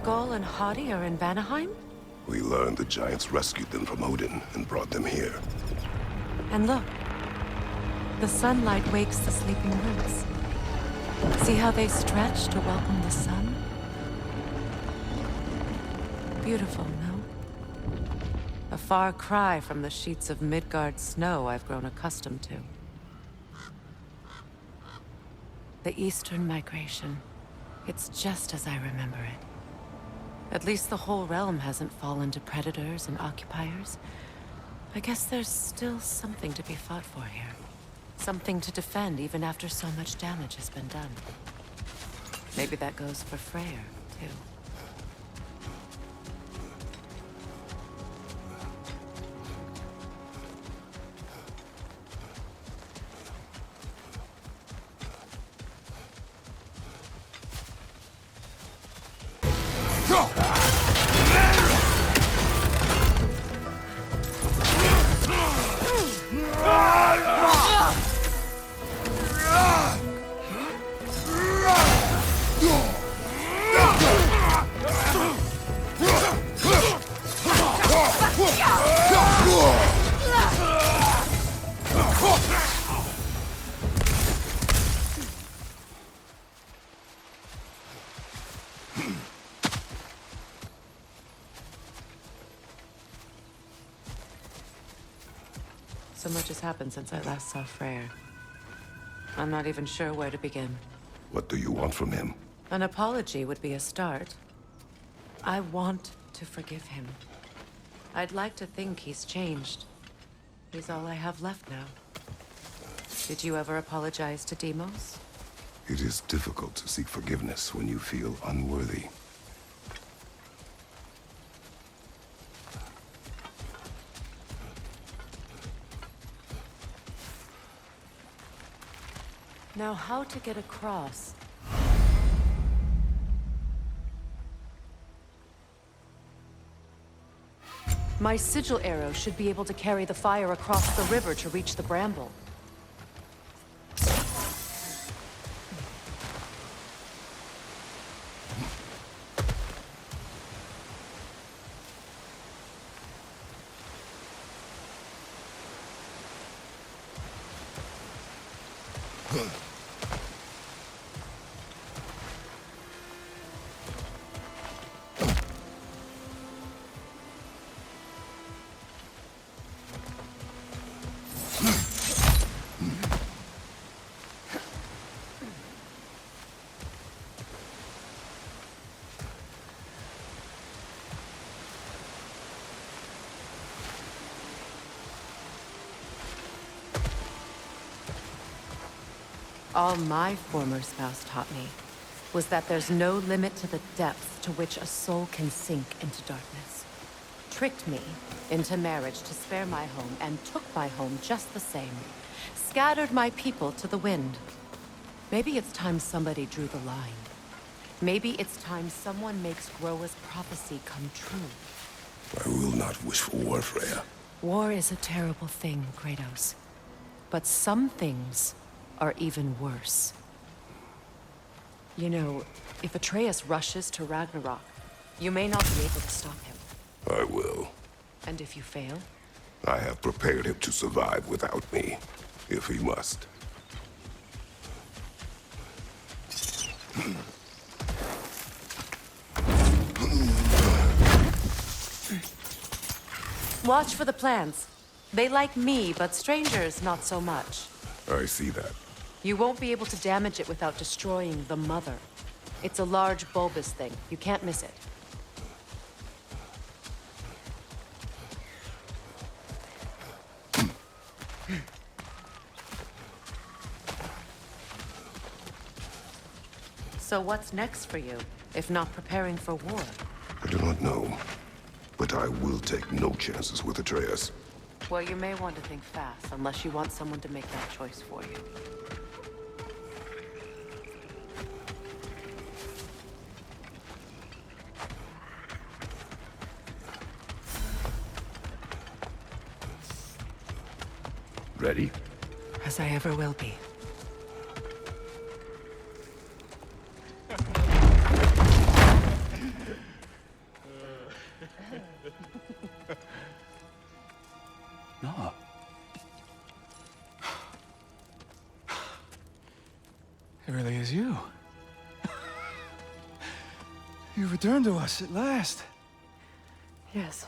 Hrothgar and Hati are in Vanaheim? We learned the giants rescued them from Odin and brought them here. And look. The sunlight wakes the sleeping roots. See how they stretch to welcome the sun? Beautiful, no? A far cry from the sheets of Midgard snow I've grown accustomed to. The Eastern Migration. It's just as I remember it. At least the whole realm hasn't fallen to predators and occupiers. I guess there's still something to be fought for here. Something to defend even after so much damage has been done. Maybe that goes for Freyr, too. So much has happened since I last saw Freyr. I'm not even sure where to begin. What do you want from him? An apology would be a start. I want to forgive him. I'd like to think he's changed. He's all I have left now. Did you ever apologize to Deimos? It is difficult to seek forgiveness when you feel unworthy. Now, how to get across? My sigil arrow should be able to carry the fire across the river to reach the bramble. All my former spouse taught me was that there's no limit to the depth to which a soul can sink into darkness. Tricked me into marriage to spare my home and took my home just the same. Scattered my people to the wind. Maybe it's time somebody drew the line. Maybe it's time someone makes Groa's prophecy come true. I will not wish for war, Freyr. War is a terrible thing, Kratos. But some things are even worse. You know, if Atreus rushes to Ragnarok, you may not be able to stop him. I will. And if you fail? I have prepared him to survive without me, if he must. Watch for the plants. They like me, but strangers not so much. I see that. You won't be able to damage it without destroying the mother. It's a large bulbous thing. You can't miss it. So what's next for you, if not preparing for war? I do not know, but I will take no chances with Atreus. Well, you may want to think fast, unless you want someone to make that choice for you. Ready? As I ever will be. really is you. You returned to us at last. Yes.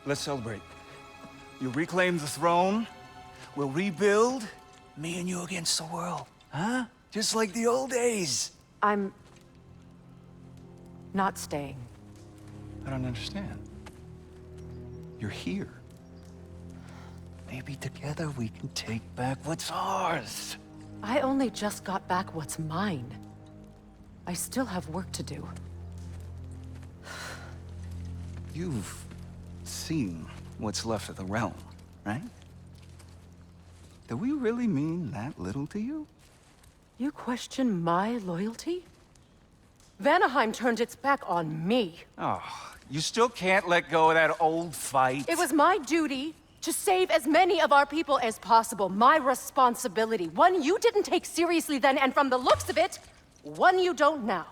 Let's celebrate. You reclaim the throne, we'll rebuild, me and you against the world. Huh? Just like the old days. I'm... not staying. I don't understand. You're here. Maybe together we can take back what's ours. I only just got back what's mine. I still have work to do. You've seen what's left of the realm, right? Do we really mean that little to you? You question my loyalty? Vanaheim turned its back on me. Oh, you still can't let go of that old fight? It was my duty to save as many of our people as possible. My responsibility. One you didn't take seriously then, and from the looks of it, one you don't now.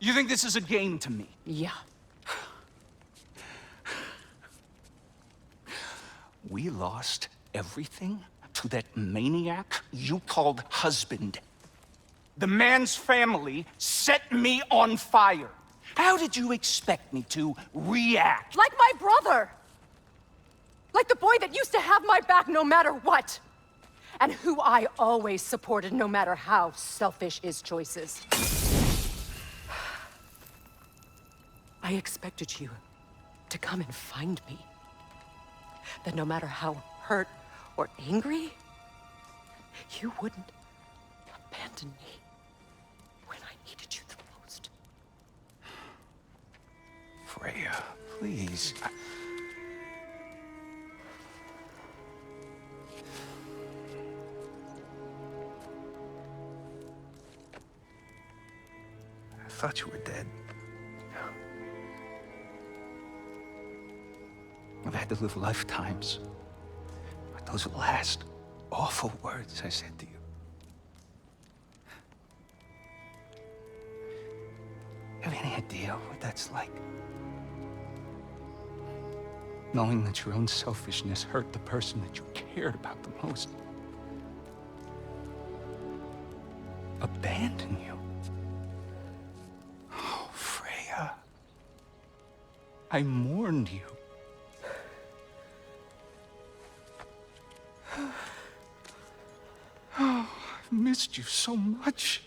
You think this is a game to me? Yeah. We lost everything to that maniac you called husband. The man's family set me on fire. How did you expect me to react? Like my brother! Like the boy that used to have my back no matter what! And who I always supported no matter how selfish his choices. I expected you to come and find me. That no matter how hurt or angry, you wouldn't abandon me when I needed you the most. Freya, please. I thought you were dead. I've had to live lifetimes with those last awful words I said to you. Have any idea what that's like? Knowing that your own selfishness hurt the person that you cared about the most. Abandon you. Oh, Freya. I mourned you. Oh, I've missed you so much.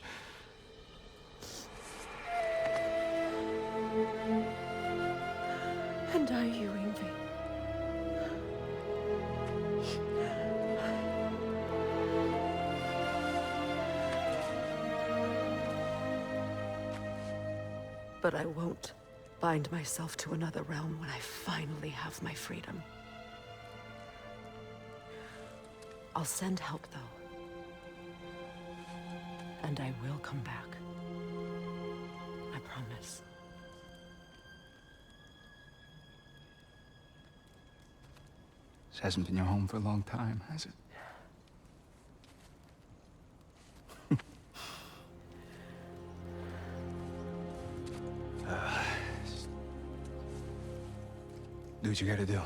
And are you, Ingvi? But I won't bind myself to another realm when I finally have my freedom. I'll send help, though. And I will come back. I promise. This hasn't been your home for a long time, has it? Do what you gotta do.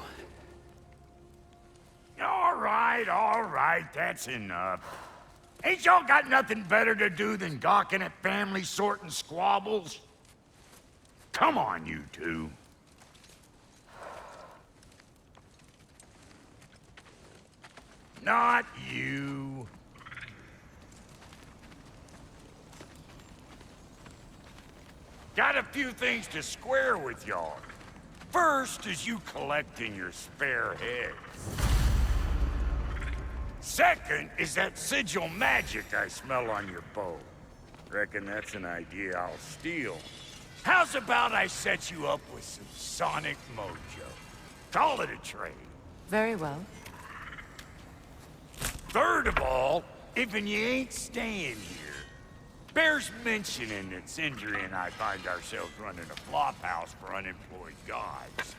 All right, that's enough. Ain't y'all got nothing better to do than gawking at family sorting squabbles? Come on, you two. Not you. Got a few things to square with y'all. First is you collecting your spare heads. Second is that sigil magic I smell on your bow. Reckon that's an idea I'll steal. How's about I set you up with some sonic mojo? Call it a trade. Very well. Third of all, if you ain't staying here, bears mentioning that Sindri and I find ourselves running a flop house for unemployed gods.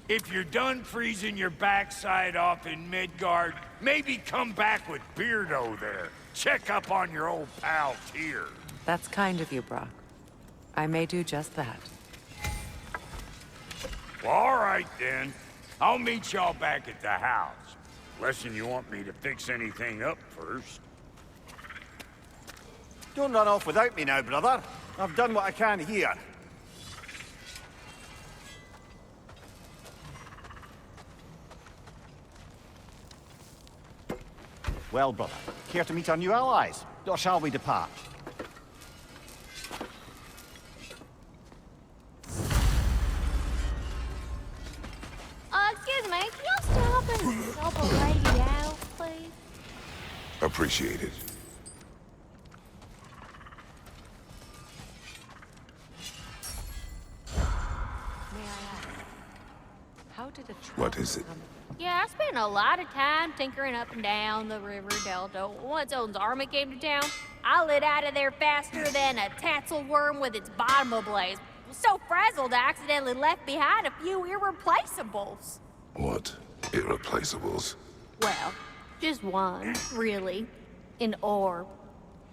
If you're done freezing your backside off in Midgard, maybe come back with Beardo there. Check up on your old pal Tyr. That's kind of you, Brock. I may do just that. Well, all right then. I'll meet y'all back at the house. Lesson you want me to fix anything up first. Don't run off without me now, brother. I've done what I can here. Well, brother, care to meet our new allies? Or shall we depart? Excuse me, can y'all stop and help a lady out, please? Appreciate it. May I ask, how did a What is it? Yeah, I spent a lot of time tinkering up and down the river delta. Once Odin's army came to town, I lit out of there faster than a tassel worm with its bottom ablaze. Was so frazzled I accidentally left behind a few irreplaceables. What? Irreplaceables? Well, just one, really. An orb.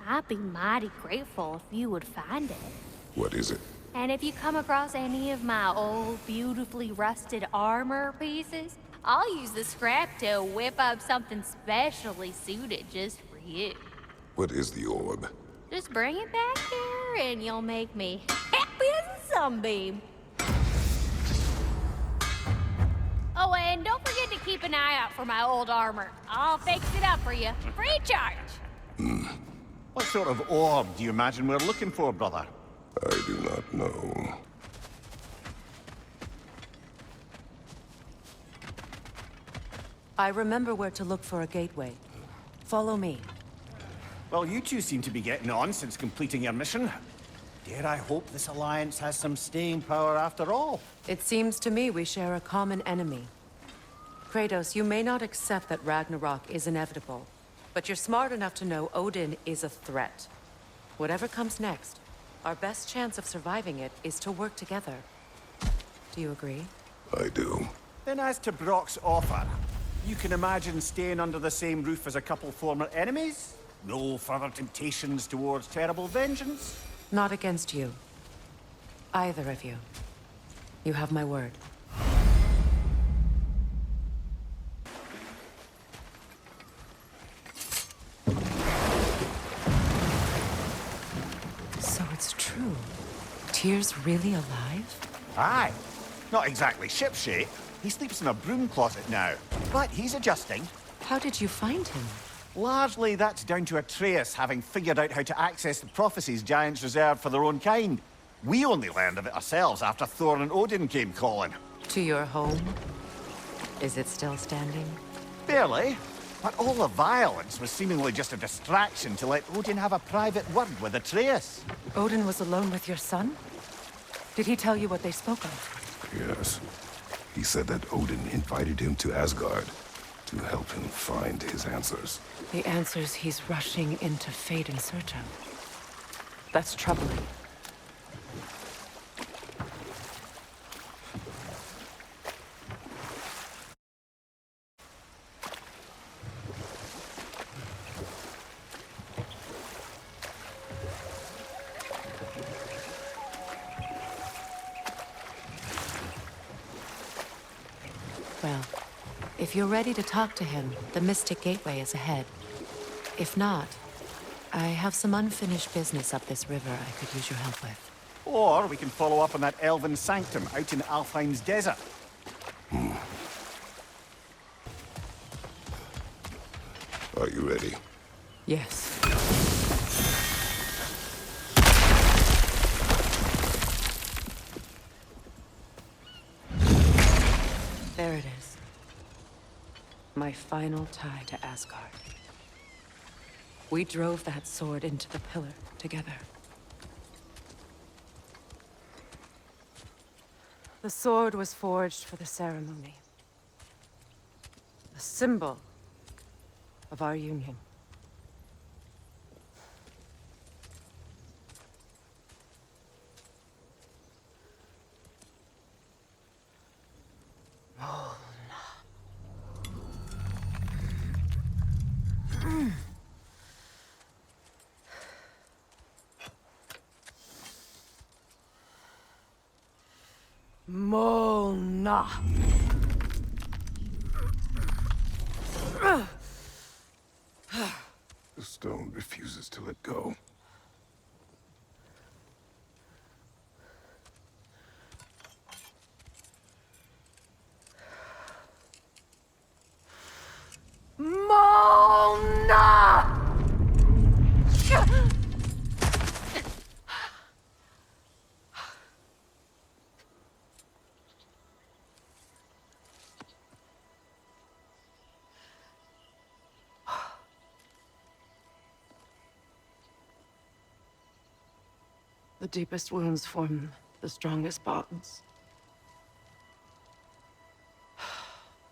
I'd be mighty grateful if you would find it. What is it? And if you come across any of my old, beautifully rusted armor pieces, I'll use the scrap to whip up something specially suited just for you. What is the orb? Just bring it back here and you'll make me happy as a sunbeam. Oh, and don't forget to keep an eye out for my old armor. I'll fix it up for you, free of charge. What sort of orb do you imagine we're looking for, brother? I do not know. I remember where to look for a gateway. Follow me. Well, you two seem to be getting on since completing your mission. Dare I hope this alliance has some staying power after all? It seems to me we share a common enemy. Kratos, you may not accept that Ragnarok is inevitable, but you're smart enough to know Odin is a threat. Whatever comes next, our best chance of surviving it is to work together. Do you agree? I do. Then as to Brock's offer, you can imagine staying under the same roof as a couple former enemies? No further temptations towards terrible vengeance? Not against you. Either of you. You have my word. So it's true. Tyr's really alive? Aye. Not exactly shipshape. He sleeps in a broom closet now. But he's adjusting. How did you find him? Largely, that's down to Atreus having figured out how to access the prophecies giants reserved for their own kind. We only learned of it ourselves after Thor and Odin came calling. To your home? Is it still standing? Barely. But all the violence was seemingly just a distraction to let Odin have a private word with Atreus. Odin was alone with your son? Did he tell you what they spoke of? Yes. He said that Odin invited him to Asgard to help him find his answers. The answers he's rushing into fate in search of. That's troubling. Well, if you're ready to talk to him, the Mystic Gateway is ahead. If not, I have some unfinished business up this river I could use your help with. Or we can follow up on that elven sanctum out in Alfheim's desert. Are you ready? Yes. There it is. My final tie to Asgard. We drove that sword into the pillar together. The sword was forged for the ceremony. A symbol of our union. Mona. stone refuses to let go. Mona! The deepest wounds form the strongest bonds.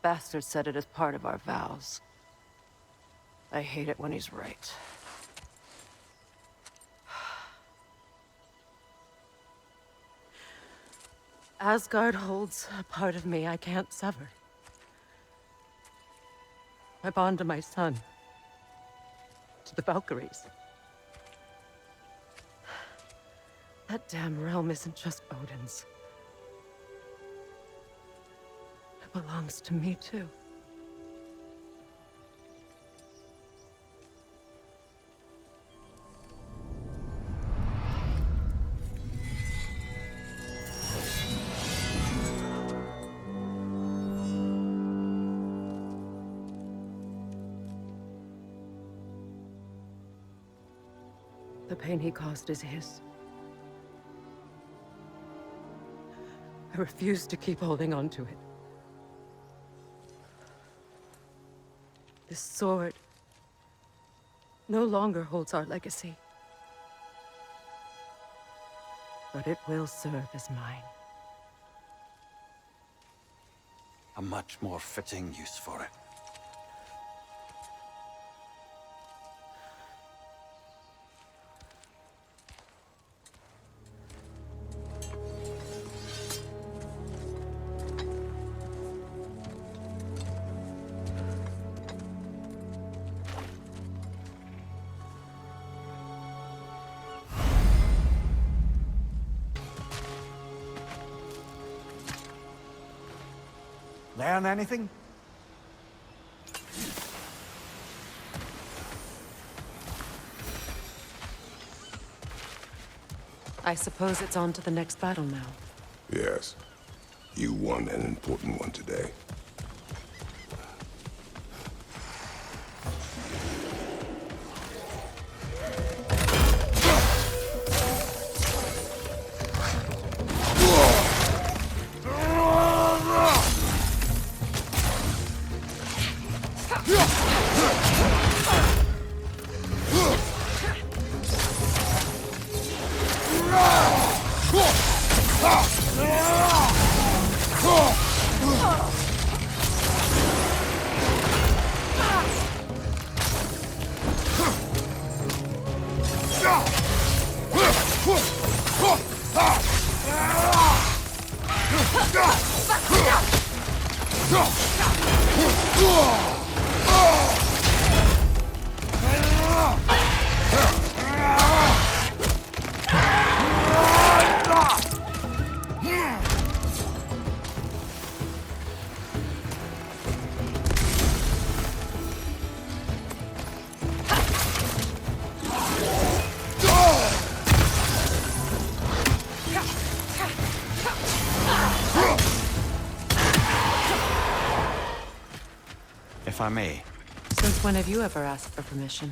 Bastard said it as part of our vows. I hate it when he's right. Asgard holds a part of me I can't sever. I bond to my son. To the Valkyries. That damn realm isn't just Odin's. It belongs to me, too. The pain he caused is his. I refuse to keep holding on to it. This sword no longer holds our legacy. But it will serve as mine. A much more fitting use for it. Learn anything? I suppose it's on to the next battle now. Yes. You won an important one today. If I may. Since when have you ever asked for permission?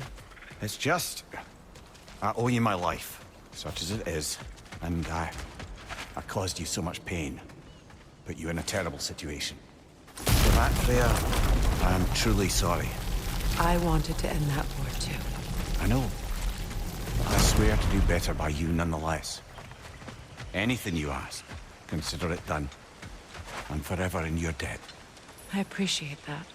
It's just... I owe you my life, such as it is. And I caused you so much pain. Put you in a terrible situation. For that, Freyr, I am truly sorry. I wanted to end that war too. I know. I swear to do better by you nonetheless. Anything you ask, consider it done. I'm forever in your debt. I appreciate that.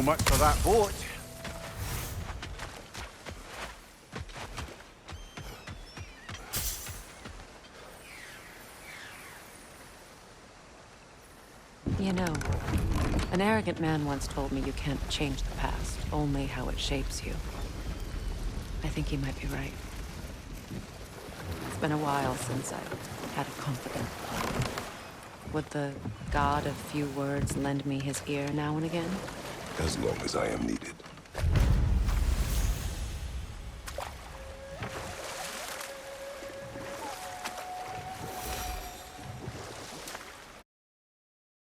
much for that boat. You know, an arrogant man once told me you can't change the past, only how it shapes you. I think he might be right. It's been a while since I've had a confidant. Would the god of few words lend me his ear now and again? As long as I am needed.